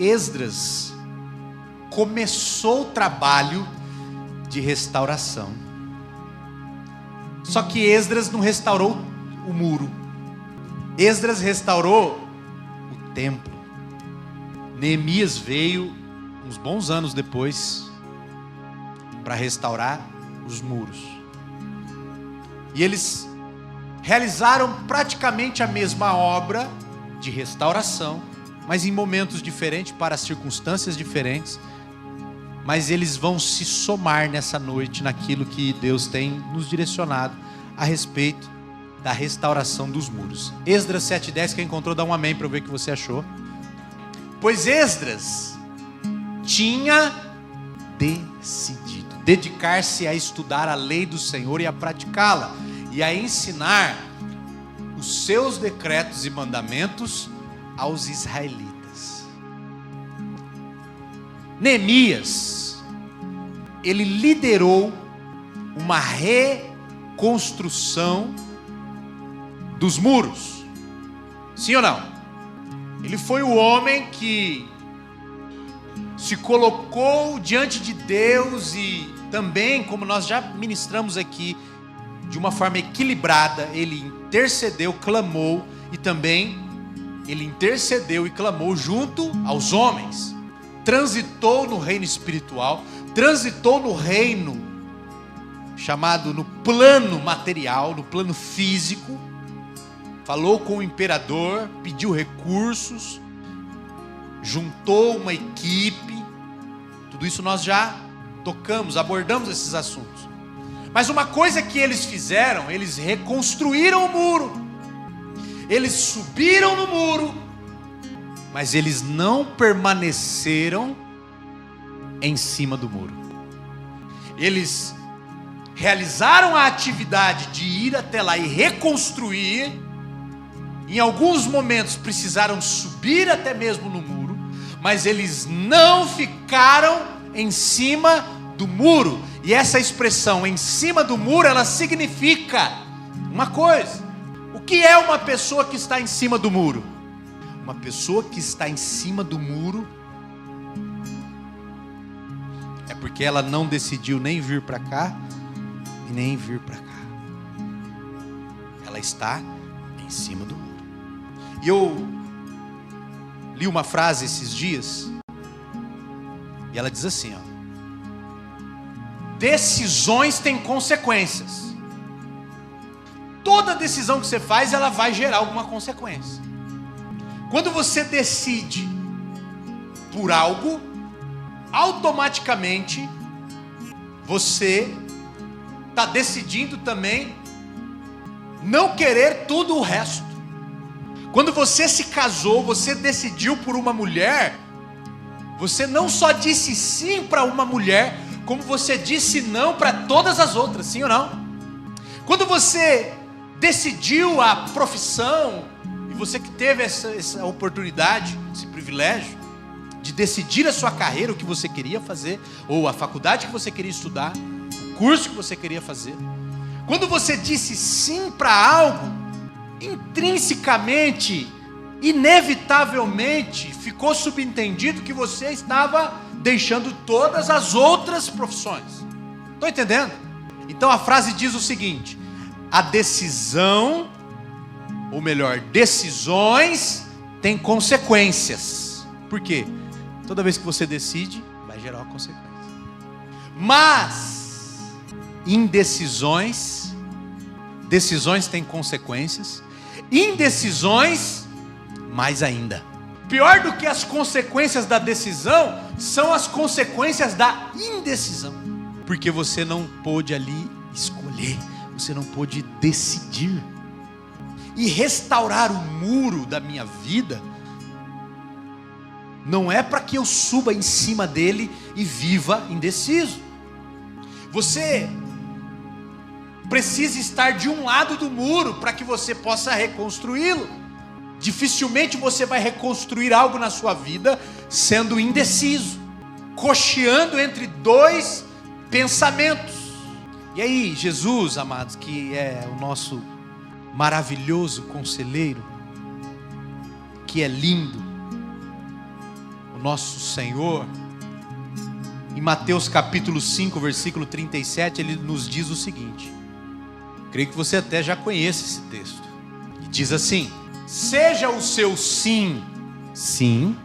Esdras começou o trabalho de restauração. Só que Esdras não restaurou o muro. Esdras restaurou o templo. Neemias veio uns bons anos depois para restaurar os muros. E eles realizaram praticamente a mesma obra de restauração, mas em momentos diferentes, para circunstâncias diferentes. Mas eles vão se somar nessa noite naquilo que Deus tem nos direcionado a respeito da restauração dos muros. Esdras 7:10, quem encontrou dá um amém para eu ver o que você achou. Pois Esdras tinha decidido dedicar-se a estudar a lei do Senhor e a praticá-la, e a ensinar os seus decretos e mandamentos aos israelitas. Neemias, ele liderou uma reconstrução dos muros. Sim ou não? Ele foi o homem que se colocou diante de Deus e também, como nós já ministramos aqui, de uma forma equilibrada, ele intercedeu, clamou e também ele intercedeu e clamou junto aos homens. Transitou no reino espiritual, transitou no reino chamado no plano material, no plano físico, falou com o imperador, pediu recursos, juntou uma equipe. Tudo isso nós já tocamos, abordamos esses assuntos. Mas uma coisa que eles fizeram, eles reconstruíram o muro, eles subiram no muro, mas eles não permaneceram em cima do muro. Eles realizaram a atividade de ir até lá e reconstruir. Em alguns momentos precisaram subir até mesmo no muro, mas eles não ficaram em cima do muro. E essa expressão em cima do muro, ela significa uma coisa. O que é uma pessoa que está em cima do muro? Uma pessoa que está em cima do muro é porque ela não decidiu nem vir para cá e nem vir para cá. Ela está em cima do muro. E eu li uma frase esses dias e ela diz assim, ó: decisões têm consequências. Toda decisão que você faz, ela vai gerar alguma consequência. Quando você decide por algo, automaticamente você está decidindo também não querer tudo o resto. Quando você se casou, você decidiu por uma mulher, você não só disse sim para uma mulher, como você disse não para todas as outras, sim ou não? Quando você decidiu a profissão, e você que teve essa oportunidade, esse privilégio, de decidir a sua carreira, o que você queria fazer, ou a faculdade que você queria estudar, o curso que você queria fazer, quando você disse sim para algo, intrinsecamente, inevitavelmente, ficou subentendido que você estava deixando todas as outras profissões. Estão entendendo? Então a frase diz o seguinte: a decisão, ou melhor, decisões têm consequências. Por quê? Toda vez que você decide, vai gerar uma consequência. Mas decisões têm consequências. Indecisões, mais ainda. Pior do que as consequências da decisão são as consequências da indecisão. Porque você não pôde ali escolher, você não pôde decidir. E restaurar o muro da minha vida não é para que eu suba em cima dele e viva indeciso. Você precisa estar de um lado do muro para que você possa reconstruí-lo. Dificilmente você vai reconstruir algo na sua vida sendo indeciso, cocheando entre dois pensamentos. E aí, Jesus, amados, que é o nosso maravilhoso conselheiro, que é lindo, o nosso Senhor, em Mateus capítulo 5, versículo 37, ele nos diz o seguinte. Creio que você até já conhece esse texto. E diz assim: seja o seu sim, sim,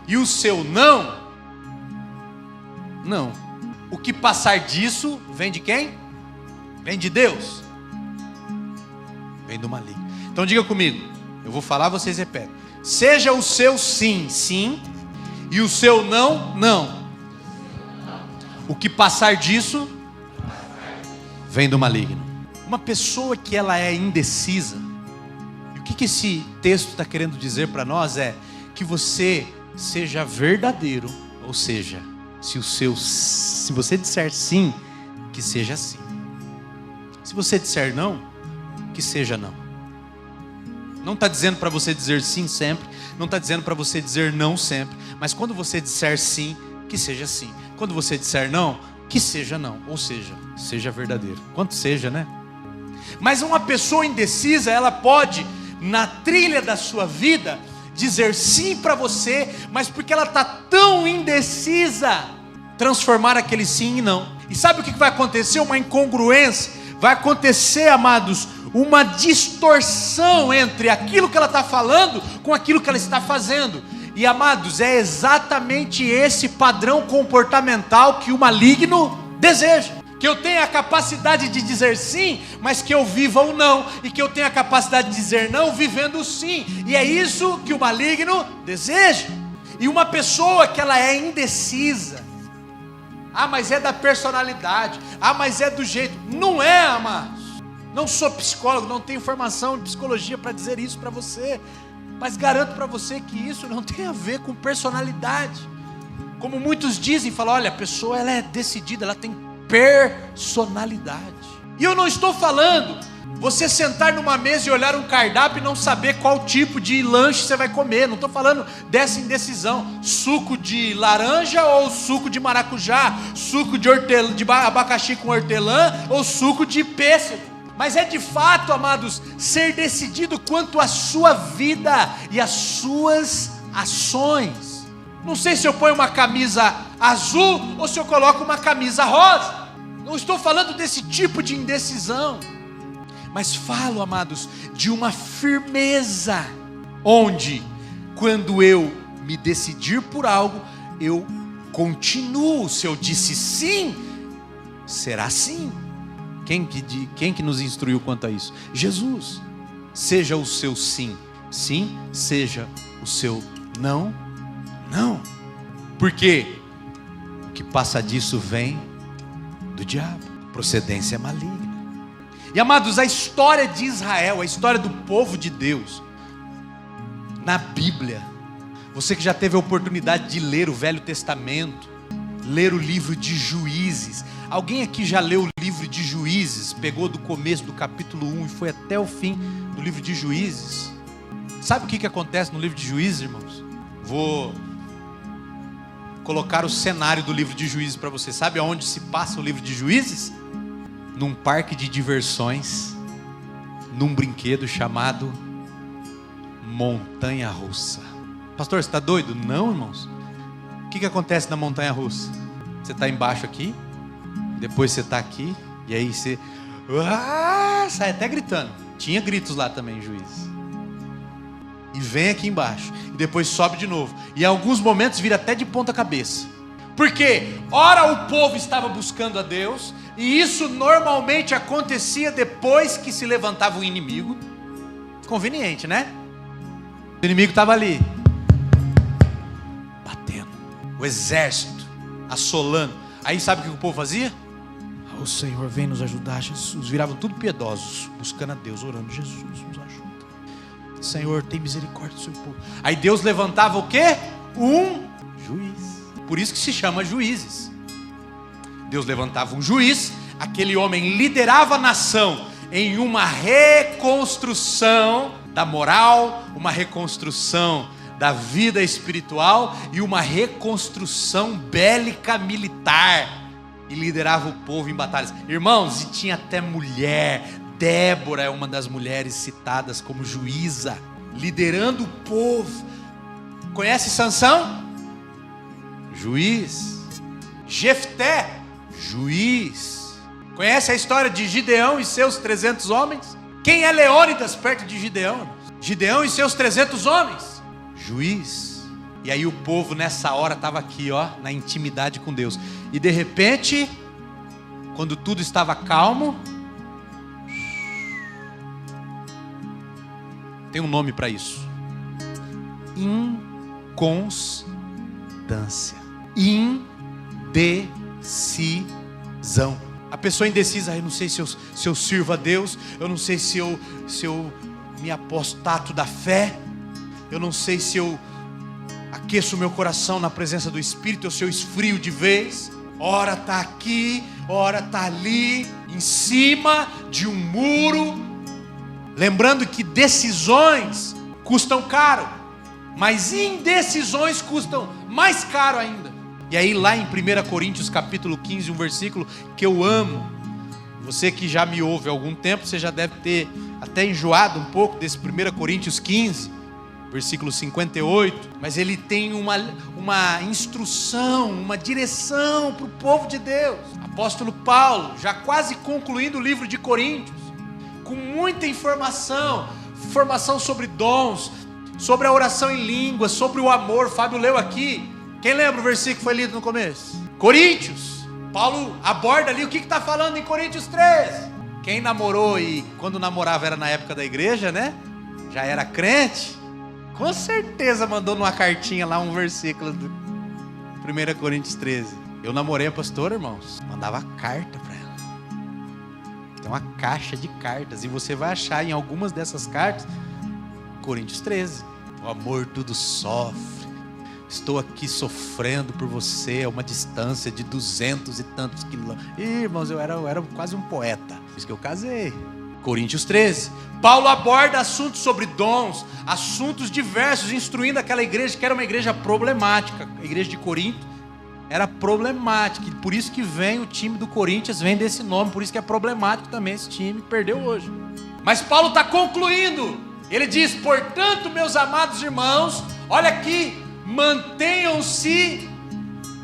e o seu não, não. O que passar disso vem de quem? Vem de Deus. Vem do maligno. Então diga comigo, eu vou falar, vocês repetem. Seja o seu sim, sim, e o seu não, não. O que passar disso vem do maligno. Uma pessoa que ela é indecisa, e o que esse texto está querendo dizer para nós é que você seja verdadeiro, ou seja, se você disser sim, que seja sim. Se você disser não, que seja não. Não está dizendo para você dizer sim sempre, não está dizendo para você dizer não sempre, mas quando você disser sim, que seja sim. Quando você disser não, que seja não, ou seja, seja verdadeiro. Quanto seja, né? Mas uma pessoa indecisa, ela pode, na trilha da sua vida, dizer sim para você, mas porque ela está tão indecisa, transformar aquele sim em não. E sabe o que vai acontecer? Uma incongruência. Vai acontecer, amados, uma distorção entre aquilo que ela está falando com aquilo que ela está fazendo. E amados, é exatamente esse padrão comportamental que o maligno deseja. Que eu tenha a capacidade de dizer sim, mas que eu viva o não. E que eu tenha a capacidade de dizer não, vivendo o sim. E é isso que o maligno deseja. E uma pessoa que ela é indecisa, mas é da personalidade, mas é do jeito. Não é, amados. Não sou psicólogo, não tenho formação de psicologia para dizer isso para você. Mas garanto para você que isso não tem a ver com personalidade. Como muitos dizem, falam, olha, a pessoa ela é decidida, ela tem personalidade. E eu não estou falando você sentar numa mesa e olhar um cardápio e não saber qual tipo de lanche você vai comer. Não estou falando dessa indecisão. Suco de laranja ou suco de maracujá, suco de abacaxi com hortelã ou suco de pêssego. Mas é de fato, amados, ser decidido quanto à sua vida e às suas ações. Não sei se eu ponho uma camisa azul ou se eu coloco uma camisa rosa. Não estou falando desse tipo de indecisão, mas falo, amados, de uma firmeza, onde quando eu me decidir por algo, eu continuo. Se eu disse sim, será sim. Quem que nos instruiu quanto a isso? Jesus. Seja o seu sim, sim, seja o seu não, não. Porque o que passa disso vem do diabo, procedência maligna. E amados, a história de Israel, a história do povo de Deus, na Bíblia, você que já teve a oportunidade de ler o Velho Testamento, ler o livro de Juízes. Alguém aqui já leu o livro de Juízes? Pegou do começo do capítulo 1 e foi até o fim do livro de Juízes? Sabe o que acontece no livro de Juízes, irmãos? Vou colocar o cenário do livro de Juízes para você. Sabe aonde se passa o livro de Juízes? Num parque de diversões, num brinquedo chamado montanha-russa. Pastor, você está doido? Não, irmãos. O que acontece na montanha-russa? Você está embaixo aqui, depois você está aqui, e aí você sai até gritando. Tinha gritos lá também, Juízes. E vem aqui embaixo, e depois sobe de novo. E em alguns momentos vira até de ponta cabeça. Porque ora o povo estava buscando a Deus, e isso normalmente acontecia depois que se levantava o inimigo. Conveniente, né? O inimigo estava ali, batendo, o exército assolando. Aí sabe o que o povo fazia? O Senhor vem nos ajudar, Jesus. Viravam tudo piedosos, buscando a Deus, orando, Jesus nos ajuda. Senhor, tem misericórdia do seu povo. Aí Deus levantava o quê? Um juiz. Por isso que se chama Juízes. Deus levantava um juiz, aquele homem liderava a nação em uma reconstrução da moral, uma reconstrução da vida espiritual e uma reconstrução bélica militar, e liderava o povo em batalhas. Irmãos, e tinha até mulher. Débora é uma das mulheres citadas como juíza, liderando o povo. Conhece Sansão? juiz. Jefté, juiz. Conhece a história de Gideão e seus 300 homens? Quem é Leônidas perto de Gideão? Gideão e seus 300 homens, juiz. E aí o povo nessa hora estava aqui, ó, na intimidade com Deus. E de repente, quando tudo estava calmo, tem um nome para isso: inconstância, indecisão. A pessoa indecisa: eu não sei se eu sirvo a Deus, eu não sei se eu me apostato da fé, eu não sei se eu aqueço o meu coração na presença do Espírito, ou se eu esfrio de vez. Ora está aqui, ora está ali, em cima de um muro. Lembrando que decisões custam caro, mas indecisões custam mais caro ainda. E aí lá em 1 Coríntios capítulo 15, um versículo que eu amo. Você que já me ouve há algum tempo, você já deve ter até enjoado um pouco desse 1 Coríntios 15, versículo 58. Mas ele tem uma instrução, uma direção para o povo de Deus. Apóstolo Paulo, já quase concluindo o livro de Coríntios, com muita informação sobre dons, sobre a oração em línguas, sobre o amor. Fábio leu aqui. Quem lembra o versículo que foi lido no começo? Coríntios. Paulo aborda ali o que está falando em Coríntios 13. Quem namorou e quando namorava era na época da igreja, né? Já era crente. Com certeza mandou numa cartinha lá um versículo do 1 Coríntios 13. Eu namorei a pastora, irmãos. Mandava carta para ela. Tem uma caixa de cartas. E você vai achar em algumas dessas cartas Coríntios 13. O amor tudo sofre. Estou aqui sofrendo por você a uma distância de 200 e tantos quilômetros. Irmãos, eu era quase um poeta. Por isso que eu casei. Coríntios 13. Paulo aborda assuntos sobre dons, assuntos diversos, instruindo aquela igreja que era uma igreja problemática. A igreja de Corinto era problemática. E por isso que vem o time do Corinthians, vem desse nome. Por isso que é problemático também esse time. Perdeu hoje. Mas Paulo está concluindo. Ele diz: portanto, meus amados irmãos, olha aqui, mantenham-se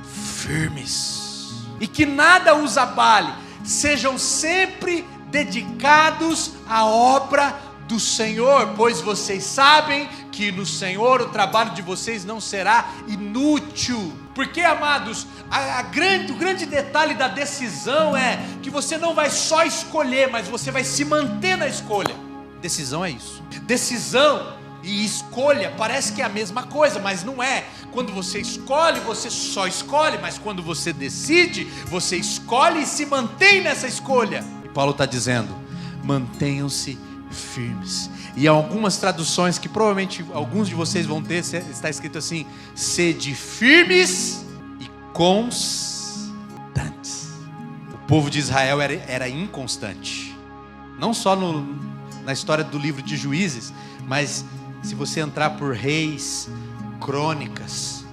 firmes e que nada os abale, sejam sempre dedicados à obra do Senhor, pois vocês sabem que no Senhor o trabalho de vocês não será inútil. Porque, amados, o grande detalhe da decisão é que você não vai só escolher, mas você vai se manter na escolha. Decisão é isso. Decisão e escolha parece que é a mesma coisa, mas não é. Quando você escolhe, você só escolhe, mas quando você decide, você escolhe e se mantém nessa escolha. E Paulo está dizendo: mantenham-se firmes. E algumas traduções que provavelmente alguns de vocês vão ter, está escrito assim: sede firmes e constantes. O povo de Israel era inconstante. Não só na história do livro de Juízes, mas se você entrar por Reis, Crônicas,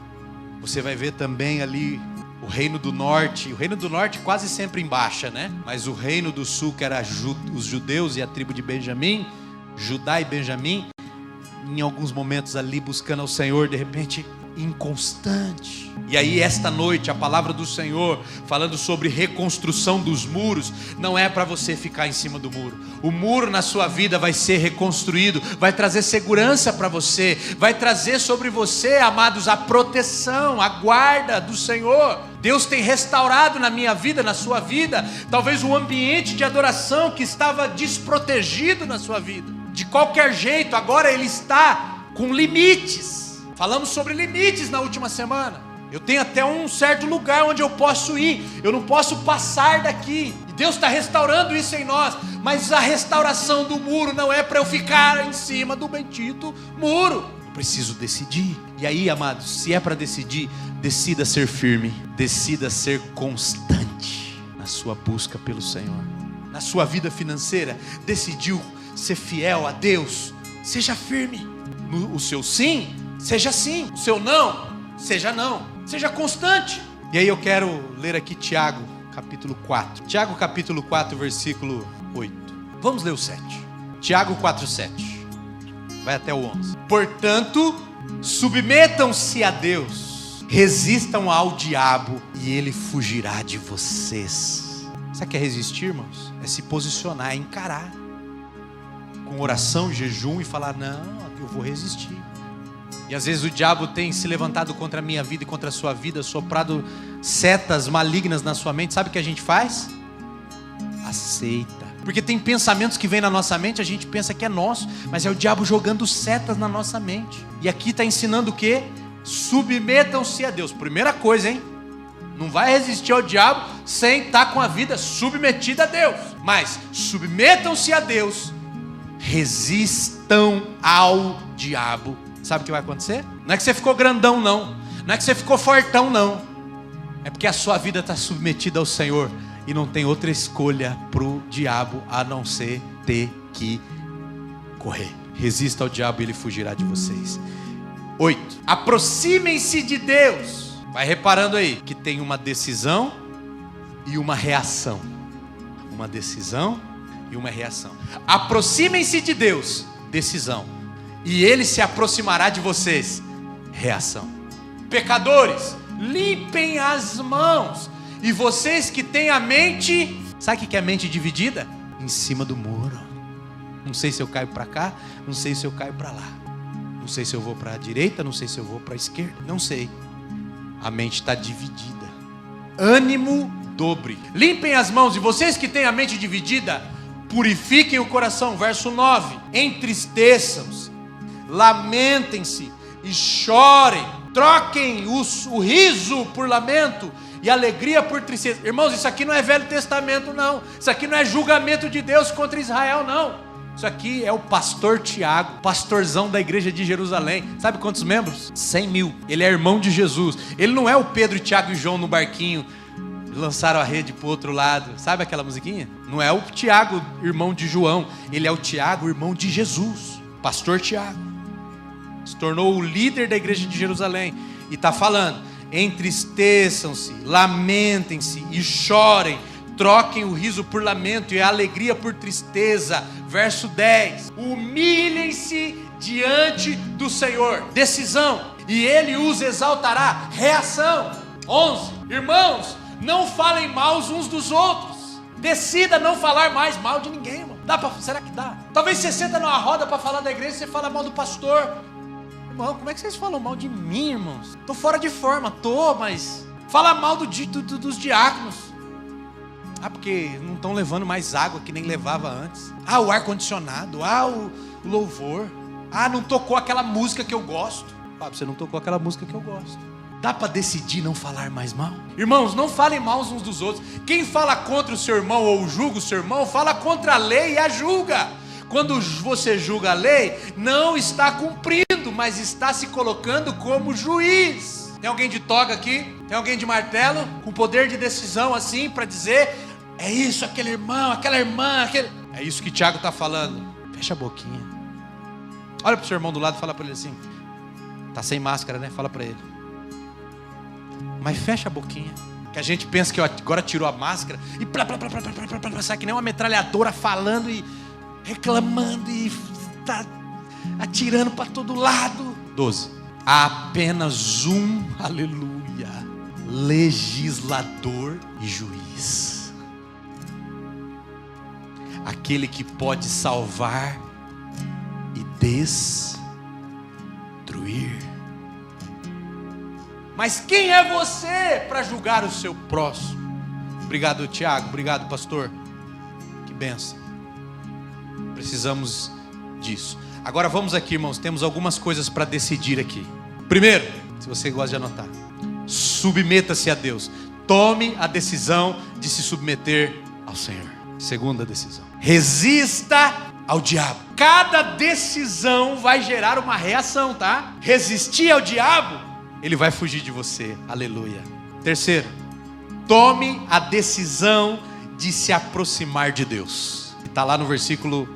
você vai ver também ali o reino do norte. O reino do norte quase sempre em baixa, né? Mas o reino do sul, que era os judeus e a tribo de Benjamim, Judá e Benjamim, em alguns momentos ali buscando ao Senhor, de repente inconstante. E aí esta noite a palavra do Senhor falando sobre reconstrução dos muros, não é para você ficar em cima do muro. O muro na sua vida vai ser reconstruído, vai trazer segurança para você, vai trazer sobre você, amados, a proteção, a guarda do Senhor. Deus tem restaurado na minha vida, na sua vida, talvez um ambiente de adoração que estava desprotegido na sua vida. De qualquer jeito, agora ele está com limites. Falamos sobre limites na última semana. Eu tenho até um certo lugar onde eu posso ir. Eu não posso passar daqui. E Deus está restaurando isso em nós. Mas a restauração do muro não é para eu ficar em cima do bendito muro. Eu preciso decidir. E aí, amados, se é para decidir, decida ser firme. Decida ser constante na sua busca pelo Senhor. Na sua vida financeira, decidiu ser fiel a Deus. Seja firme. O seu sim, seja sim. O seu não, seja não. Seja constante. E aí eu quero ler aqui Tiago, capítulo 4. Tiago, capítulo 4, versículo 8. Vamos ler o 7. Tiago 4, 7. Vai até o 11. Portanto, submetam-se a Deus. resistam ao diabo e ele fugirá de vocês. Sabe o que é resistir, irmãos? É se posicionar, é encarar. Com oração, jejum e falar, não, eu vou resistir. E às vezes o diabo tem se levantado contra a minha vida e contra a sua vida, soprado setas malignas na sua mente. Sabe o que a gente faz? Aceita. Porque tem pensamentos que vêm na nossa mente, a gente pensa que é nosso, mas é o diabo jogando setas na nossa mente. E aqui está ensinando o quê? Submetam-se a Deus. Primeira coisa, hein? Não vai resistir ao diabo sem estar com a vida submetida a Deus. Mas submetam-se a Deus, resistam ao diabo. Sabe o que vai acontecer? Não é que você ficou grandão, não. Não é que você ficou fortão, não. É porque a sua vida está submetida ao Senhor. E não tem outra escolha para o diabo a não ser ter que correr. Resista ao diabo e ele fugirá de vocês. 8. Aproximem-se de Deus. Vai reparando aí que tem uma decisão e uma reação. Uma decisão e uma reação. Aproximem-se de Deus. Decisão. E ele se aproximará de vocês. Reação. Pecadores, limpem as mãos. E vocês que têm a mente, sabe o que é a mente dividida? Em cima do muro. Não sei se eu caio para cá, não sei se eu caio para lá. Não sei se eu vou para a direita, não sei se eu vou para a esquerda. Não sei. A mente está dividida. Ânimo dobre. Limpem as mãos. E vocês que têm a mente dividida, purifiquem o coração. Verso 9. Entristeçam-se, lamentem-se e chorem. Troquem o riso por lamento e alegria por tristeza. Irmãos, isso aqui não é Velho Testamento, não. Isso aqui não é julgamento de Deus contra Israel, não. Isso aqui é o pastor Tiago, pastorzão da igreja de Jerusalém. Sabe quantos membros? 100.000. Ele é irmão de Jesus. Ele não é o Pedro, Tiago e João no barquinho, lançaram a rede para o outro lado. Sabe aquela musiquinha? Não é o Tiago, irmão de João. Ele é o Tiago, irmão de Jesus. Pastor Tiago. Se tornou o líder da igreja de Jerusalém. E está falando: entristeçam-se, lamentem-se e chorem, troquem o riso por lamento e a alegria por tristeza. Verso 10. Humilhem-se diante do Senhor. Decisão. E Ele os exaltará. Reação. 11. Irmãos, não falem mal uns dos outros. Decida não falar mais mal de ninguém, irmão. Será que dá? Talvez você senta numa roda para falar da igreja e você fala mal do pastor. Irmão, como é que vocês falam mal de mim, irmãos? Tô fora de forma, mas fala mal dos diáconos. Porque não estão levando mais água que nem levava antes. O ar-condicionado, o louvor. Não tocou aquela música que eu gosto. Você não tocou aquela música que eu gosto. Dá para decidir não falar mais mal? Irmãos, não falem mal uns dos outros. Quem fala contra o seu irmão ou julga o seu irmão, fala contra a lei e a julga. Quando você julga a lei, não está cumprindo, mas está se colocando como juiz. Tem alguém de toga aqui? Tem alguém de martelo? Com poder de decisão assim para dizer: é isso, aquele irmão, aquela irmã, aquele... É isso que Tiago está falando. Fecha a boquinha. Olha para o seu irmão do lado e fala para ele assim. Está sem máscara, né? Fala para ele. Mas fecha a boquinha. Que a gente pensa que agora tirou a máscara e sai que nem uma metralhadora falando e reclamando e tá atirando para todo lado. 12. Há apenas um, aleluia, legislador e juiz. Aquele que pode salvar e destruir. Mas quem é você para julgar o seu próximo? Obrigado, Tiago. Obrigado, pastor. Que bênção. Precisamos disso. Agora vamos aqui, irmãos. Temos algumas coisas para decidir aqui. Primeiro, se você gosta de anotar, submeta-se a Deus. Tome a decisão de se submeter ao Senhor. Segunda decisão: resista ao diabo. Cada decisão vai gerar uma reação, tá? Resistir ao diabo, ele vai fugir de você. Aleluia. Terceiro, tome a decisão de se aproximar de Deus. Está lá no versículo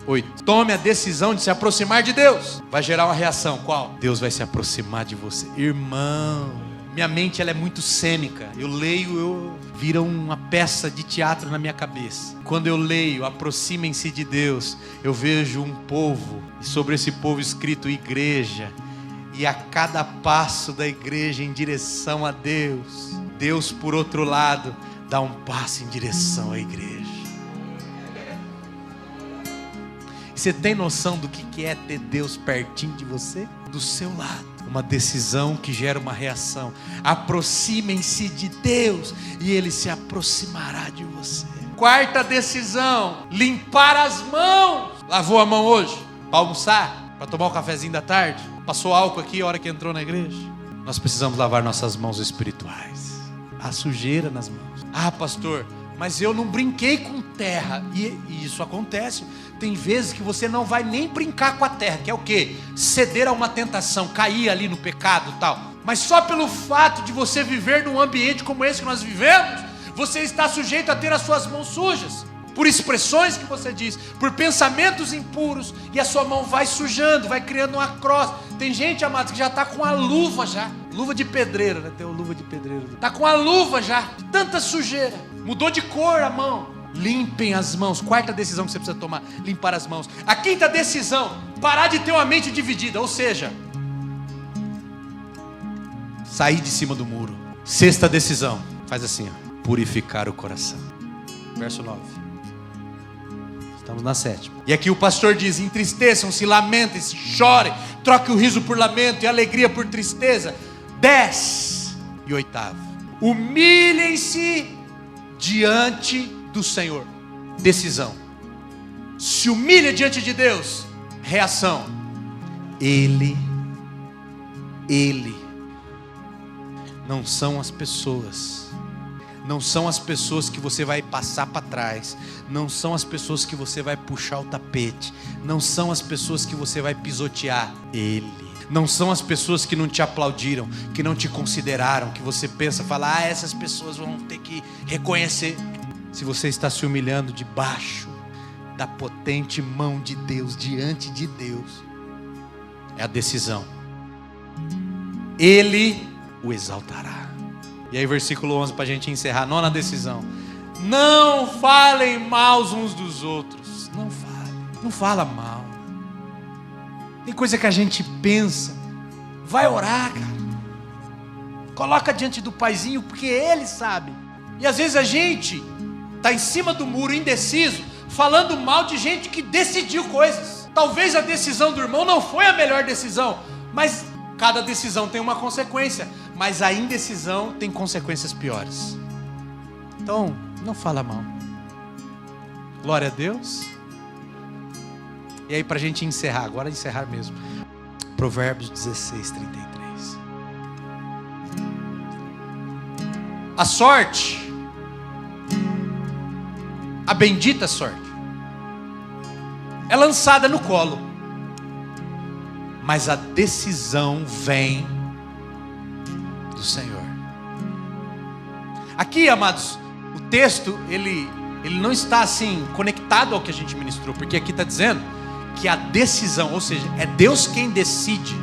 8. Tome a decisão de se aproximar de Deus. Vai gerar uma reação. Qual? Deus vai se aproximar de você. Irmão, minha mente ela é muito cênica. Eu leio, vira uma peça de teatro na minha cabeça. Quando eu leio, aproximem-se de Deus, eu vejo um povo, e sobre esse povo escrito igreja. E a cada passo da igreja em direção a Deus, Deus, por outro lado, dá um passo em direção à igreja. Você tem noção do que é ter Deus pertinho de você? Do seu lado. Uma decisão que gera uma reação. Aproximem-se de Deus e Ele se aproximará de você. Quarta decisão: limpar as mãos. Lavou a mão hoje? Para almoçar? Para tomar um cafezinho da tarde? Passou álcool aqui a hora que entrou na igreja? Nós precisamos lavar nossas mãos espirituais. Há sujeira nas mãos. Ah, pastor, mas eu não brinquei com terra. E isso acontece. Tem vezes que você não vai nem brincar com a terra, que é o quê? Ceder a uma tentação, cair ali no pecado e tal. Mas só pelo fato de você viver num ambiente como esse que nós vivemos, você está sujeito a ter as suas mãos sujas. Por expressões que você diz, por pensamentos impuros, e a sua mão vai sujando, vai criando uma crosta. Tem gente, amados, que já está com a luva já. Luva de pedreiro, né? Tem uma luva de pedreiro. Está com a luva já, tanta sujeira. Mudou de cor a mão. Limpem as mãos. Quarta decisão que você precisa tomar: limpar as mãos. A quinta decisão: parar de ter uma mente dividida. Ou seja, sair de cima do muro. Sexta decisão: faz assim, ó, purificar o coração. Verso 9. Estamos na sétima. E aqui o pastor diz: entristeçam-se, lamentem-se, chorem, troque o riso por lamento e a alegria por tristeza. 10. E oitavo: humilhem-se diante do Senhor. Decisão: se humilha diante de Deus. Reação: Ele não são as pessoas. Não são as pessoas que você vai passar para trás. Não são as pessoas que você vai puxar o tapete. Não são as pessoas que você vai pisotear. Ele. Não são as pessoas que não te aplaudiram, que não te consideraram, que você pensa, fala, ah, essas pessoas vão ter que reconhecer. Se você está se humilhando debaixo da potente mão de Deus, diante de Deus, é a decisão. Ele o exaltará. E aí versículo 11 para a gente encerrar. Nona decisão: não falem mal uns dos outros. Não fale. Não fala mal. Tem coisa que a gente pensa. Vai orar, cara. Coloca diante do paizinho, porque ele sabe. E às vezes a gente está em cima do muro, indeciso, falando mal de gente que decidiu coisas. Talvez a decisão do irmão não foi a melhor decisão, mas cada decisão tem uma consequência. Mas a indecisão tem consequências piores. Então, não fala mal. Glória a Deus. E aí, para a gente encerrar, agora encerrar mesmo. Provérbios 16, 33. A sorte, a bendita sorte, é lançada no colo, mas a decisão vem do Senhor. Aqui, amados, o texto ele não está assim conectado ao que a gente ministrou, porque aqui está dizendo que a decisão, ou seja, é Deus quem decide.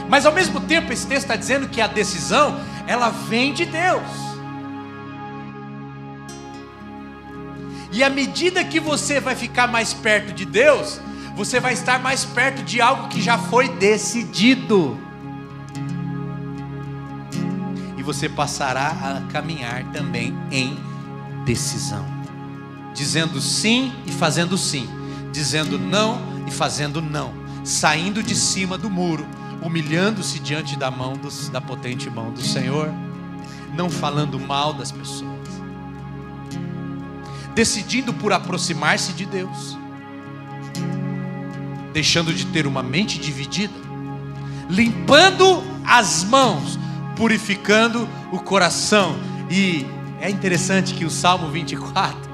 Mas ao mesmo tempo esse texto está dizendo que a decisão, ela vem de Deus. E à medida que você vai ficar mais perto de Deus, você vai estar mais perto de algo que já foi decidido. E você passará a caminhar também em decisão. Dizendo sim e fazendo sim. Dizendo não e fazendo não. Saindo de cima do muro. Humilhando-se diante da potente mão do Senhor. Não falando mal das pessoas. Decidindo por aproximar-se de Deus. Deixando de ter uma mente dividida. Limpando as mãos. Purificando o coração. E é interessante que o Salmo 24.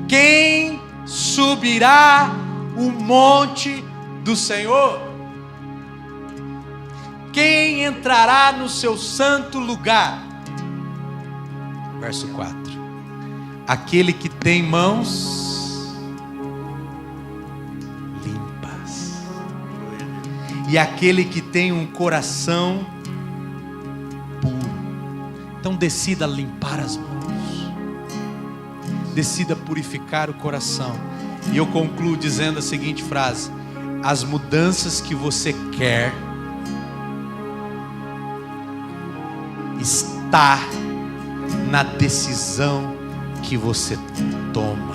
Quem subirá o monte do Senhor? Quem entrará no seu santo lugar? Verso 4. Aquele que tem mãos limpas. E aquele que tem um coração puro. Então decida limpar as mãos. Decida purificar o coração. E eu concluo dizendo a seguinte frase: as mudanças que você quer está na decisão que você toma.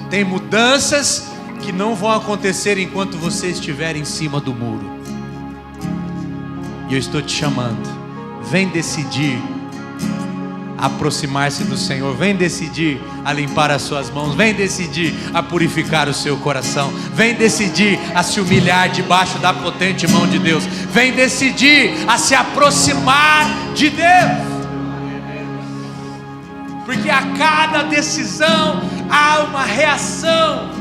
Tem mudanças que não vão acontecer enquanto você estiver em cima do muro. E eu estou te chamando. Vem decidir aproximar-se do Senhor. Vem decidir a limpar as suas mãos. Vem decidir a purificar o seu coração. Vem decidir a se humilhar debaixo da potente mão de Deus. Vem decidir a se aproximar de Deus. Porque a cada decisão há uma reação.